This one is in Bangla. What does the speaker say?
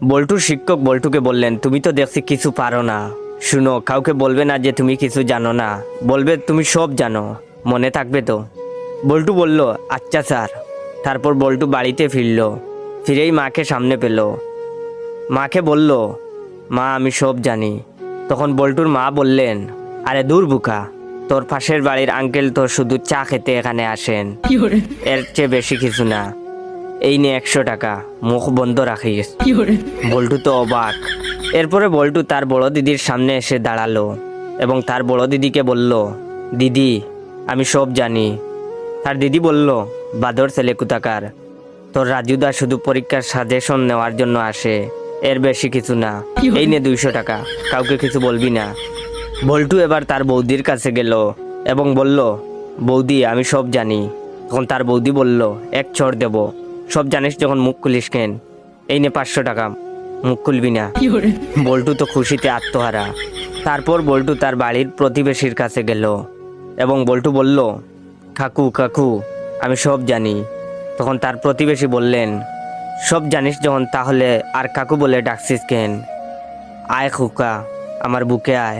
বল্টুর শিক্ষক বল্টুকে বললেন, তুমি তো দেখছি কিছু পারো না। শুনো, কাউকে বলবে না যে তুমি কিছু জানো না, বলবে তুমি সব জানো, মনে থাকবে তো? বল্টু বলল, আচ্ছা স্যার। তারপর বল্টু বাড়িতে ফিরেই মাকে সামনে পেল। মাকে বলল, মা আমি সব জানি। তখন বল্টুর মা বললেন, আরে দূর বুকা, তোর পাশের বাড়ির আঙ্কেল তো শুধু চা খেতে এখানে আসেন, এর চেয়ে বেশি কিছু না। এই নে 100 টাকা, মুখ বন্ধ রাখিস। বল্টু তো অবাক। এরপরে বল্টু তার বড় দিদির সামনে এসে দাঁড়ালো এবং তার বড় দিদিকে বলল, দিদি আমি সব জানি। তার দিদি বলল, বাদর ছেলে কোথাকার, তোর রাজুদা শুধু পরীক্ষার সাজেশন নেওয়ার জন্য আসে, এর বেশি কিছু না। এই নে 200 টাকা, কাউকে কিছু বলবি না। বল্টু এবার তার বৌদির কাছে গেল এবং বলল, বৌদি আমি সব জানি। তখন তার বৌদি বলল, এক চড় দেব, সব জানিস যখন মুখ খুলিস কেন? এই নে 500 টাকা, মুখ খুলবি না। বল্টু তো খুশিতে আত্মহারা। তারপর বল্টু তার বাড়ির প্রতিবেশীর কাছে গেল এবং বল্টু বলল, কাকু কাকু আমি সব জানি। তখন তার প্রতিবেশী বললেন, সব জানিস যখন তাহলে আর কাকু বলে ডাকছিস কেন? আয় খোকা, আমার বুকে আয়।